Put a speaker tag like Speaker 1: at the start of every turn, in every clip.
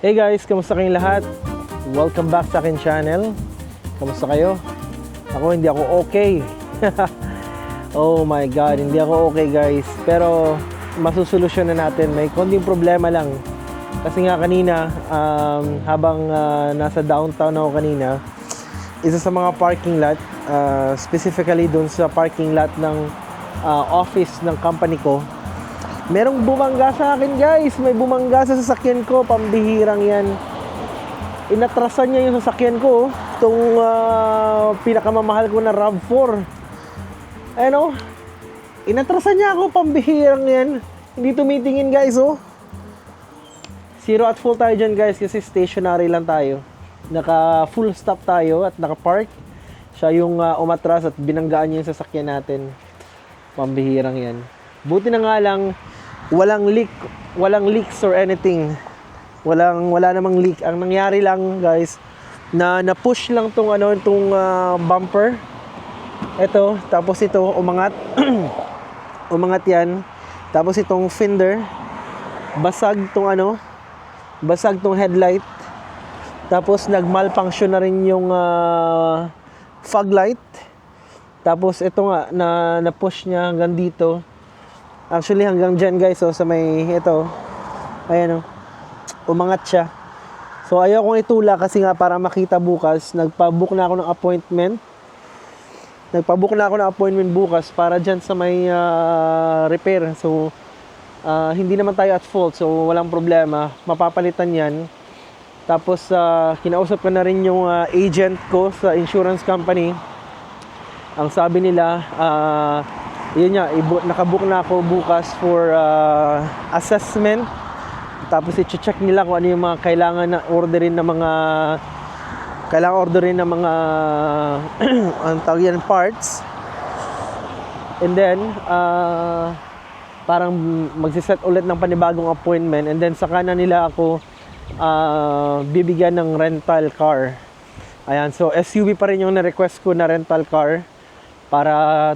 Speaker 1: Hey guys, kamusta kayong lahat? Welcome back sa akin channel. Kamusta kayo? Hindi ako okay. Oh my god, hindi ako okay guys. Pero masusolusyon na natin. May konting problema lang. Kasi nga kanina, habang nasa downtown ako kanina, isa sa mga parking lot, specifically dun sa parking lot ng office ng company ko, merong bumangga sa akin guys. May bumangga sa sasakyan ko. Pambihirang yan. Inatrasan niya yung sasakyan ko. Itong pinakamamahal ko na RAV4. Ano? Inatrasan niya ako. Pambihirang yan. Hindi tumitingin guys oh. Zero at full tayo dyan guys. Kasi stationary lang tayo. Naka full stop tayo at naka park. Siya yung umatras at binanggaan niya yung sasakyan natin. Pambihirang yan. Buti na nga lang walang leaks or anything. Wala namang leak. Ang nangyari lang, guys, na-push lang tong bumper. Ito, tapos ito umangat. Umangat 'yan. Tapos itong fender basag tong headlight. Tapos nag-malfunction na rin yung fog light. Tapos ito nga na-push niya hanggang dito. Actually hanggang dyan guys, so sa may ito, ayan umangat siya. So ayaw kong itula kasi nga para makita bukas. Nagpa-book na ako ng appointment bukas para dyan sa may repair. So hindi naman tayo at fault, so walang problema, mapapalitan yan. Tapos kinausap ko na rin yung agent ko sa insurance company. Ang sabi nila, yun nga, nakabook na ako bukas for assessment. Tapos i-check nila kung ano yung mga kailangan orderin ng mga ang tawag yan, parts. And then parang magsiset ulit ng panibagong appointment. And then saka na nila ako bibigyan ng rental car. Ayan, so SUV pa rin yung na-request ko na rental car. Para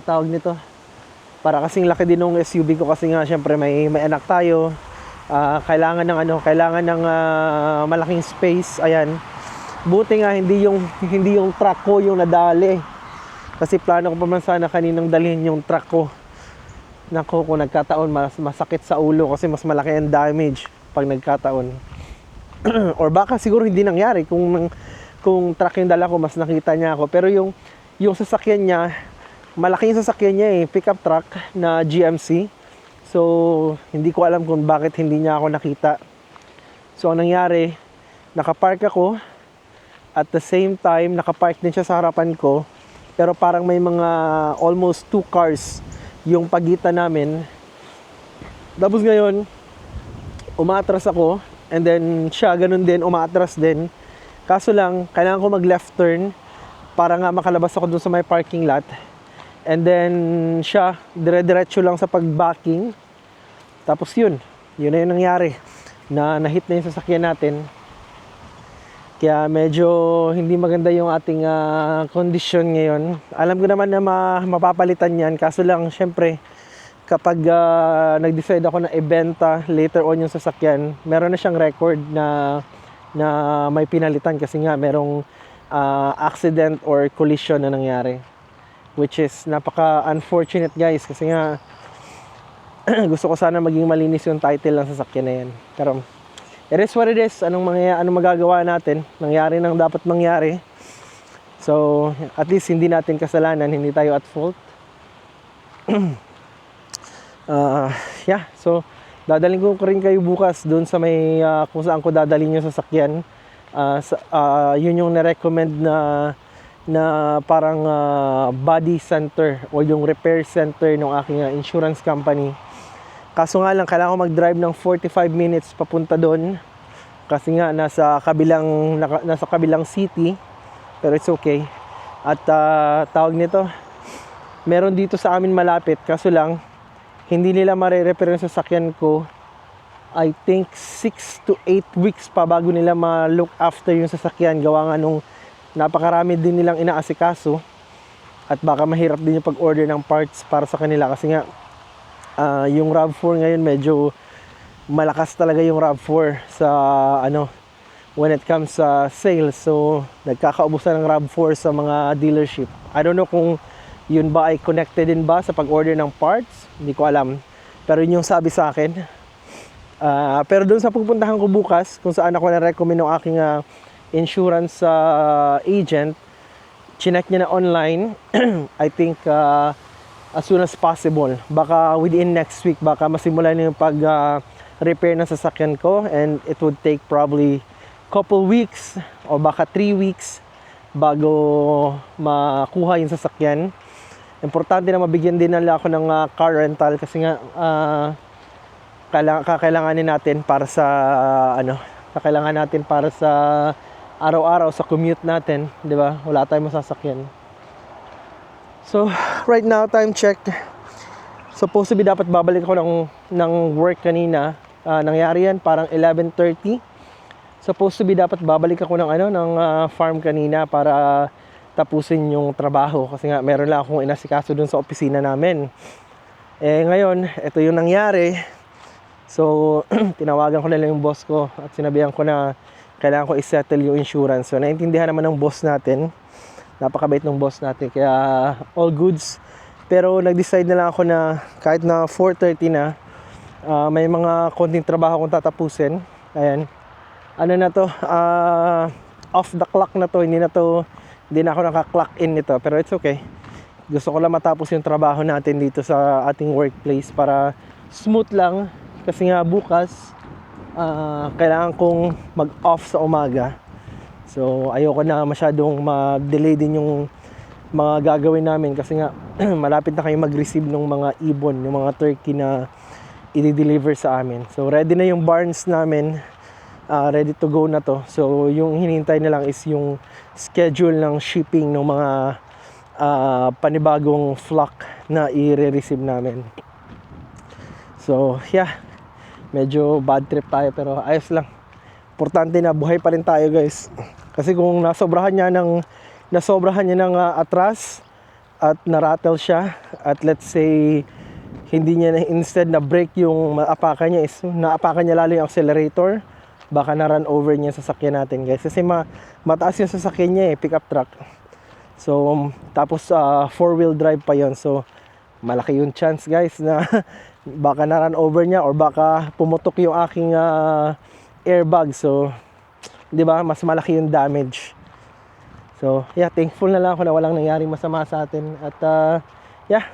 Speaker 1: para kasing laki din ng SUV ko kasi nga syempre may anak tayo. Kailangan ng malaking space. Ayan. Buti nga hindi yung truck ko yung nadali. Kasi plano ko pa man sana kaninang dalhin yung truck ko. Nako, kung nagkataon masakit sa ulo kasi mas malaki ang damage pag nagkataon. Or baka siguro hindi nangyari kung truck yung dala ko, mas nakita niya ako. Pero yung sasakyan niya, malaki yung sasakyan niya pickup truck na GMC. So, hindi ko alam kung bakit hindi niya ako nakita. So, ang nangyari, nakapark ako. At the same time, nakapark din siya sa harapan ko. Pero parang may mga almost 2 cars yung pagitan namin. Tapos ngayon, umaatras ako. And then, siya ganun din, umaatras din. Kaso lang, kailangan ko mag-left turn para nga makalabas ako dun sa may parking lot. And then siya, dire-diretso lang sa pag-backing. Tapos yun na yung nangyari. Na-hit na yung sasakyan natin. Kaya medyo hindi maganda yung ating kondisyon ngayon. Alam ko naman na mapapalitan yan. Kaso lang, syempre, kapag nag-decide ako na ibenta later on yung sasakyan, meron na siyang record na may pinalitan kasi nga merong accident or collision na nangyari. Which is napaka-unfortunate guys kasi nga gusto ko sana maging malinis yung title ng sasakyan na yan. Pero it is what it is. Anong magagawa natin? Nangyari nang dapat mangyari. So at least hindi natin kasalanan, hindi tayo at fault. Yeah, so dadalhin ko rin kayo bukas doon sa may kung saan ko dadalhin yung sasakyan. Yun yung na-recommend na parang body center o yung repair center ng aking insurance company. Kaso nga lang, kailangan ko mag-drive ng 45 minutes papunta doon kasi nga nasa kabilang city, pero it's okay. At tawag nito, meron dito sa amin malapit, kaso lang hindi nila mare-repair yung sasakyan ko. I think 6 to 8 weeks pa bago nila ma-look after yung sasakyan. Gawa nga nung napakarami din nilang inaasikaso at baka mahirap din yung pag-order ng parts para sa kanila kasi nga yung RAV4 ngayon medyo malakas talaga yung RAV4 sa when it comes sa sales. So, nagkakaubusan ng RAV4 sa mga dealership. I don't know kung yun ba ay connected din ba sa pag-order ng parts. Hindi ko alam. Pero yun yung sabi sa akin. Pero doon sa pupuntahan ko bukas, kung saan ako na-recommend ng aking insurance agent, chinek niya na online. I think as soon as possible. Baka within next week, baka masimulan na yung pag-repair ng sasakyan ko. And it would take probably couple weeks o baka 3 weeks bago makuha yung sasakyan. Importante na mabigyan din nila ako ng car rental kasi nga kakailanganin natin para sa kakailangan natin para sa araw-araw sa commute natin, 'di ba? Wala tayong masasakyan. So, right now time check. Supposed to be dapat babalik ako ng work kanina. Nangyari yan parang 11:30. Supposed to be dapat babalik ako ng farm kanina para tapusin yung trabaho kasi nga meron lang akong inasikaso dun sa opisina namin. Ngayon, ito yung nangyari. So, tinawagan ko na lang yung boss ko at sinabihan ko na kailangan ko i-settle yung insurance. So, naintindihan naman ng boss natin. Napakabait ng boss natin kaya all goods. Pero nag-decide na lang ako na kahit na 4:30 na, may mga konting trabaho akong tatapusin. Ayan. Ano na to, off the clock na to, hindi na ako naka-clock in nito, pero it's okay. Gusto ko lang matapos yung trabaho natin dito sa ating workplace para smooth lang, kasi nga bukas kailangan kong mag-off sa umaga. So ayoko na masyadong ma-delay din yung mga gagawin namin kasi nga malapit na kayo mag-receive ng mga ibon, yung mga turkey na i-deliver sa amin. So ready na yung barns namin. Ready to go na to. So yung hinihintay na lang is yung schedule ng shipping ng mga panibagong flock na i-receive namin. So yeah, medyo bad trip tayo pero ayos lang. Importante na buhay pa rin tayo, guys. Kasi kung nasobrahan niya ng atras at na-rattle siya at let's say hindi niya instead na brake yung maapakan niya, is naapakan niya lalo yung accelerator, baka na-run over niya sa sasakyan natin, guys. Kasi mataas yung sasakyan niya pickup truck. So, tapos 4-wheel drive pa yon. So, malaki yung chance, guys, na baka na-run over niya or baka pumutok yung aking airbag. So, 'di ba? Mas malaki yung damage. So, yeah, thankful na lang ako na walang nangyaring masama sa atin at yeah,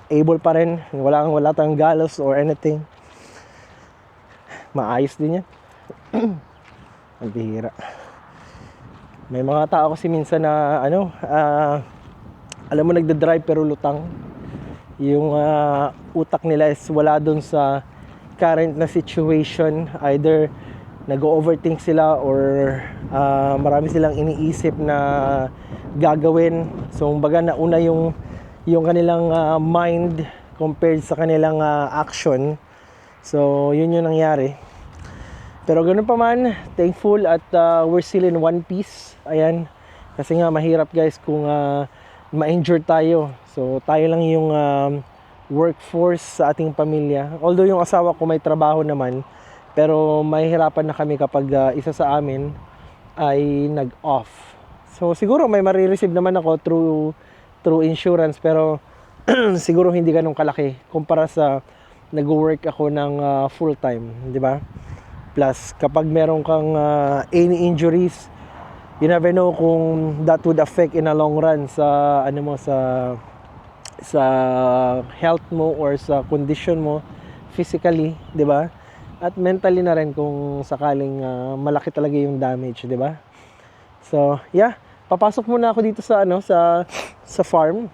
Speaker 1: able pa rin. Wala tayong galos or anything. Maayos din yan. Ang bihira. May mga tao kasi minsan na alam mo, nagda-drive pero lutang. Yung utak nila is wala dun sa current na situation. Either nag-overthink sila or marami silang iniisip na gagawin. So kumbaga nauna yung kanilang mind compared sa kanilang action. So yun yung nangyari. Pero ganun pa man, thankful at we're still in one piece. Ayan. Kasi nga mahirap, guys, kung ma-injure tayo. So tayo lang yung workforce sa ating pamilya. Although yung asawa ko may trabaho naman, pero mahihirapan na kami kapag isa sa amin ay nag-off. So siguro may marireceive naman ako through insurance, pero siguro hindi ganun kalaki kumpara sa nag-work ako ng full time, di ba? Plus, kapag meron kang any injuries, you never know kung that would affect in a long run sa sa health mo or sa condition mo physically, 'di ba? At mentally na rin kung sakaling malaki talaga yung damage, 'di ba? So, yeah, papasok muna ako dito sa sa farm.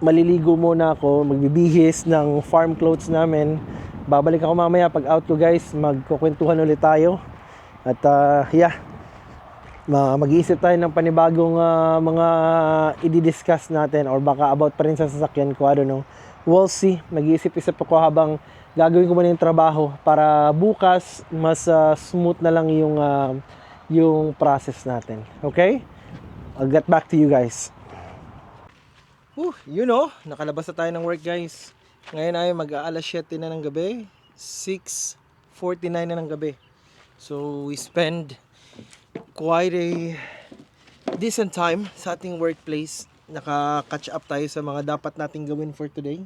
Speaker 1: Maliligo muna ako, magbibihis ng farm clothes namin. Babalik ako mamaya pag out ko, guys. Magkukwentuhan ulit tayo. At yeah, mag-iisip tayo ng panibagong mga i-discuss natin or baka about pa rin sa sasakyan ko. I don't know. We'll see. Mag-iisip-isip ako habang gagawin ko muna yung trabaho para bukas mas smooth na lang yung process natin. Okay? I'll get back to you guys. Nakalabas na tayo ng work, guys. Ngayon ay mag-aalas 7 na ng gabi, 6:49 na ng gabi. So we spend quite a decent time sa ating workplace. Naka-catch up tayo sa mga dapat nating gawin for today.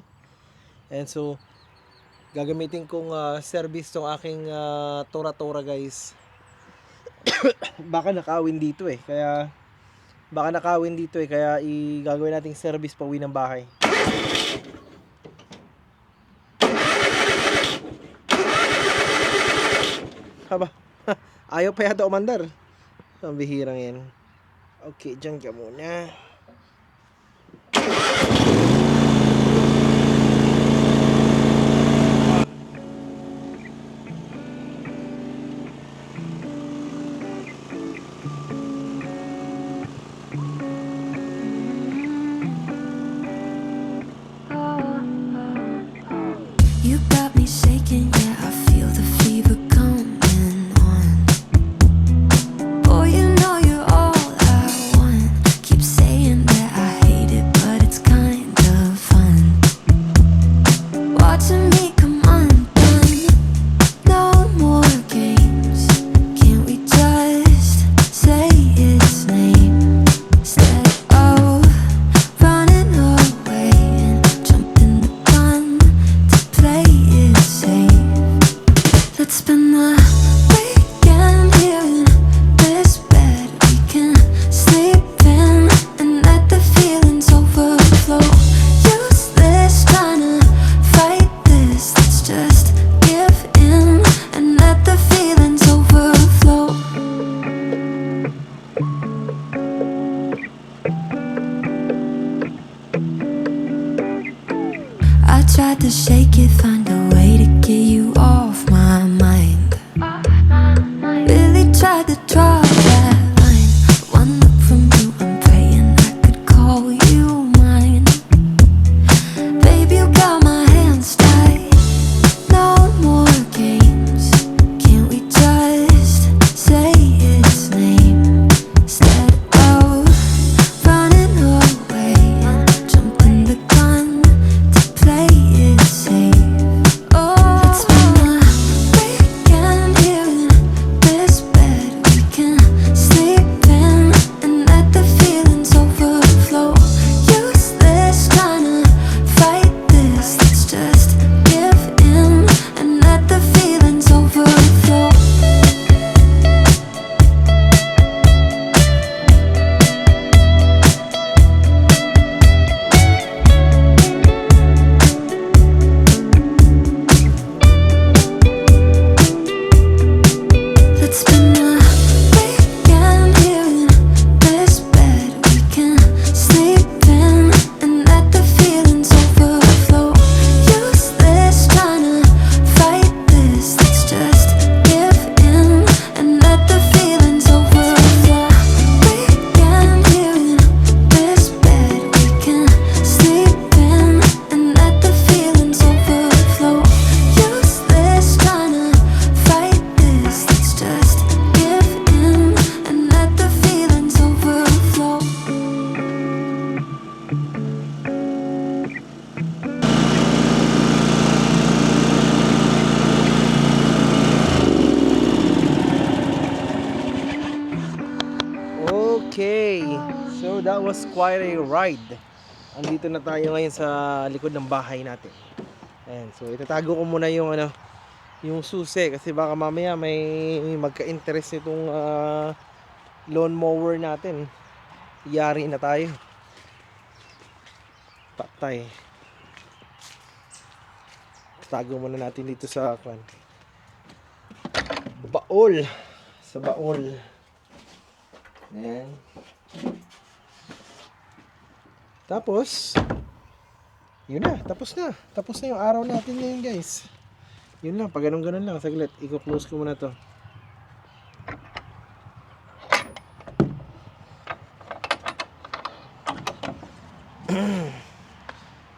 Speaker 1: And so, gagamitin kong service tong aking tora-tora guys. Baka nakawin dito eh. Kaya gagawin nating service pa uwi ng bahay. Haba, ayaw pa yata umandar. Ang bihirang yan. Okay, dyan ka muna.
Speaker 2: You got me shaking, yeah, I feel the fever coming on. Boy, you know you're all I want. Keep saying that I hate it, but it's kind of fun. Watching me come undone. No more games. Can't we just say its name instead of running away and jumping the gun to play it safe? Let's spend the weekend here in this bed we can sleep in and let the feelings overflow. Useless trying to fight this. Let's just give in and let the feelings overflow. I tried to shake it, find a way to get you off my mind. Really tried to draw that line. One look from you, I'm praying I could call you mine. Baby, you got my hands tied. No more games. Can't we just say its name instead of running away and jumping the gun to play it safe? Oh, let's spend the weekend here in this bed we can sleep in and let the feelings overflow. Useless trying to fight this. Let's just give in and let the feelings overflow. Let's spend the weekend here in this bed we can sleep in and let the feelings overflow. Useless trying to fight this. Let's just give in and let the feelings overflow. Weekend here in this bed we can sleep in and let the feelings overflow. Useless trying to fight this. Let's just give in and let the feelings overflow.
Speaker 1: Okay, so that was quite a ride. Andito na tayo ngayon sa likod ng bahay natin. Ayan, so itatago ko muna yung yung susi kasi baka mamaya may magka-interest nitong lawnmower natin. Yari na tayo. Patay. Tago muna natin dito sa baol. Sa baol. Ayan. Tapos, yun na, tapos na. Tapos na yung araw natin ngayon guys. Yun lang, pag ganun lang, saglit. I-close ko muna to.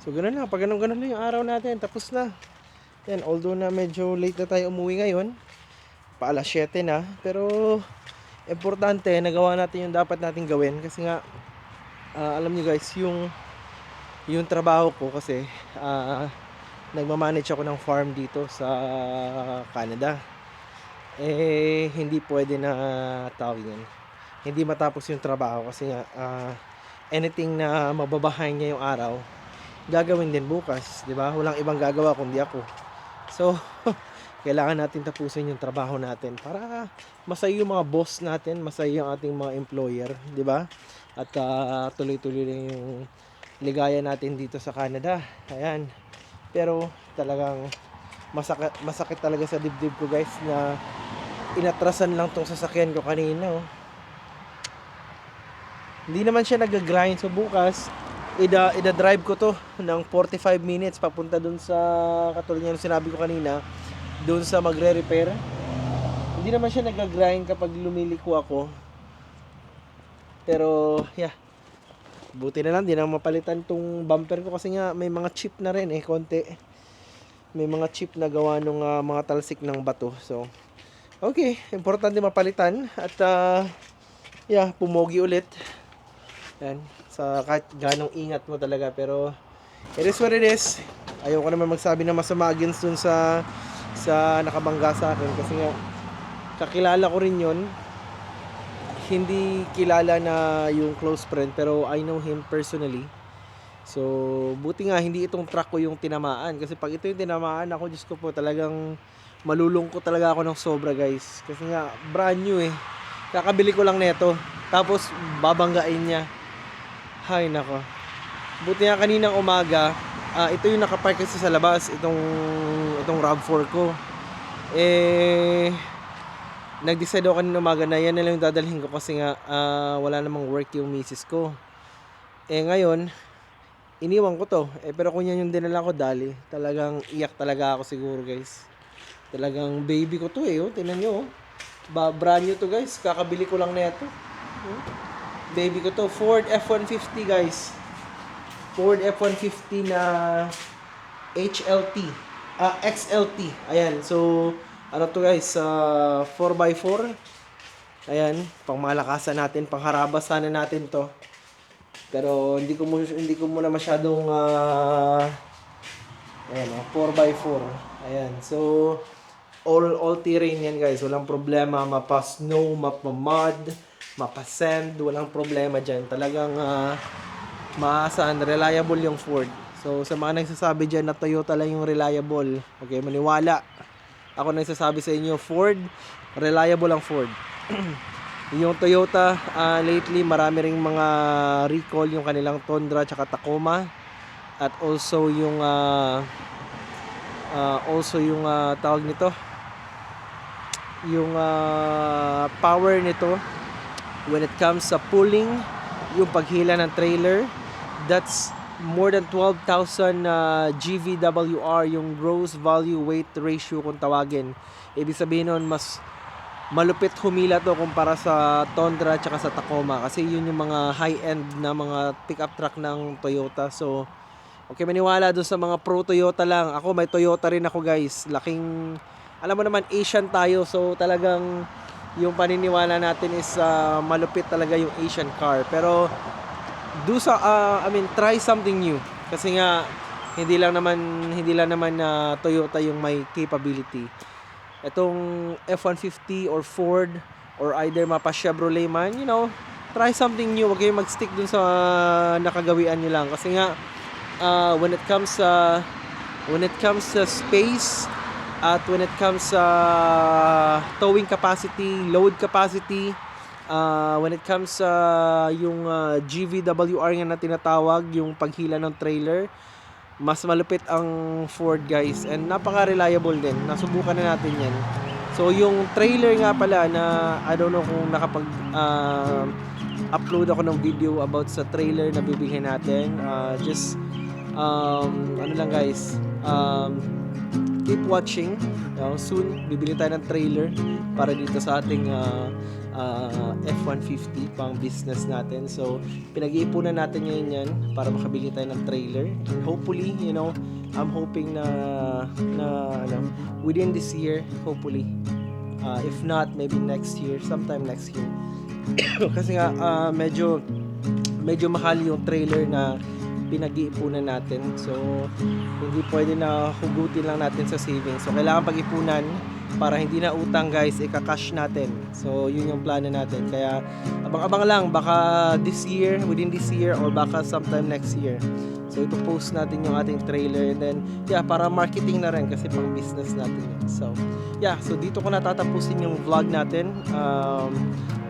Speaker 1: So ganun lang, pag ganun lang yung araw natin, tapos na. Yan, although na medyo late na tayo umuwi ngayon, pa alas 7 na, pero importante, nagawa natin yung dapat natin gawin kasi nga, alam niyo guys, yung trabaho ko kasi, nagmamanage ako ng farm dito sa Canada. Eh, hindi pwede na tawag yan. hindi matapos yung trabaho kasi nga anything na mababahay ngayong araw gagawin din bukas, di ba? Walang ibang gagawa kundi ako. So kailangan natin tapusin yung trabaho natin para masaya yung mga boss natin, masaya yung ating mga employer, di ba? At tuloy-tuloy rin yung ligaya natin dito sa Canada. Ayan. Pero talagang masakit talaga sa dibdib ko, guys, na inatrasan lang tong sasakyan ko kanina. Oh. Hindi naman siya nag-grind. So bukas, ida-drive ko to ng 45 minutes papunta dun sa, katulad yung sinabi ko kanina, dun sa magre-repair. Hindi naman siya nag-grind kapag lumiliko ako. Pero, yeah. Buti na lang, di na mapalitan tong bumper ko kasi nga may mga chip na rin konti. May mga chip na gawa ng mga talsik ng bato. So, okay. Importante mapalitan. At, yeah, pumogi ulit. Yan. Sa kahit ganong ingat mo talaga. Pero, it is what it is. Ayoko naman magsabi na masama against dun sa nakabangga sa akin. Kasi nga, kakilala ko rin yon. Hindi kilala na yung close friend, pero I know him personally. So, buti nga hindi itong truck ko yung tinamaan. Kasi pag ito yung tinamaan ako, Diyos ko po, talagang malulungkot talaga ako ng sobra, guys. Kasi nga, brand new eh. Kakabili ko lang neto. Tapos, babanggain niya. Hay nako. Buti nga kaninang umaga, ito yung nakapark kasi sa labas, itong RAV4 ko. Nag-decide ako kanina umaga na yan na lang yung dadalhin ko kasi nga wala namang work yung misis ko. Ngayon, iniwan ko to. Pero kung yan yung dinala ko dali, talagang iyak talaga ako siguro, guys. Talagang baby ko to oh. Tingnan nyo brand new to, guys. Kakabili ko lang na ito. Baby ko to. Ford F-150, guys. Ford F-150 na HLT. XLT. Ayan. So, ano to, guys? 4x4. Ayan. Pang malakasan natin. Pang harabasan natin to. Pero, hindi ko muna masyadong ayan, 4x4. Ayan. So, all terrain yan, guys. Walang problema. Mapa-snow, mapa-mud, mapa-sand. Walang problema dyan. Talagang maasahan, reliable yung Ford. So, sa mga nagsasabi dyan na Toyota lang yung reliable, okay, maniwala. Ako nagsasabi sa inyo, Ford, reliable ang Ford. Yung Toyota, lately, marami ring mga recall yung kanilang Tundra tsaka Tacoma. At also yung, tawag nito, yung power nito, when it comes sa pulling, yung paghila ng trailer, that's more than 12,000 GVWR, yung gross value weight ratio kung tawagin. Ibig sabihin nun, mas malupit humila to kumpara sa Tundra at sa Tacoma kasi yun yung mga high-end na mga pickup truck ng Toyota. So, okay, maniwala doon sa mga pro Toyota lang. Ako, may Toyota rin ako, guys. Laking, alam mo naman, Asian tayo. So, talagang yung paniniwala natin is malupit talaga yung Asian car. Pero try something new. Kasi nga hindi lang naman Toyota yung may capability. Itong F-150 or Ford or either mapa Chevrolet man, try something new. Huwag kayong mag-stick dun sa nakagawian nyo lang. Kasi nga when it comes sa space at when it comes sa towing capacity, load capacity, when it comes sa yung GVWR nga na tinatawag, yung paghila ng trailer, mas malupit ang Ford, guys, and napaka-reliable din. Nasubukan na natin yan. So yung trailer nga pala na I don't know kung upload ako ng video about sa trailer na bibigyan natin. Guys, keep watching. Soon bibili tayo ng trailer para dito sa ating F-150 pang business natin. So pinag-iipunan natin ngayon yan para makabili tayo ng trailer, and hopefully, I'm hoping na within this year, hopefully, if not maybe next year, sometime next year. Kasi nga medyo mahal yung trailer na pinag-iipunan natin. So hindi pwede na hugutin lang natin sa savings. So kailangan pag-ipunan para hindi na utang guys, ika-cash natin. So yun yung plano natin. Kaya abang-abang lang, baka within this year or baka sometime next year. So ito post natin yung ating trailer, and then para marketing na rin kasi pang business natin yun. So so dito ko natatapusin yung vlog natin.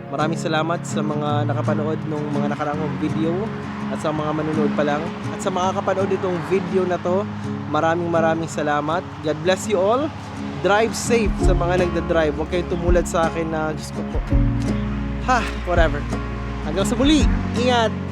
Speaker 1: Maraming salamat sa mga nakapanood ng mga nakaraang video at sa mga manonood pa lang. At sa mga kapanood itong video na to, maraming salamat. God bless you all. Drive safe sa mga nagda-drive. Huwag kayong tumulad sa akin na Diyos ko po. Whatever. Hanggang sa muli. Ingat!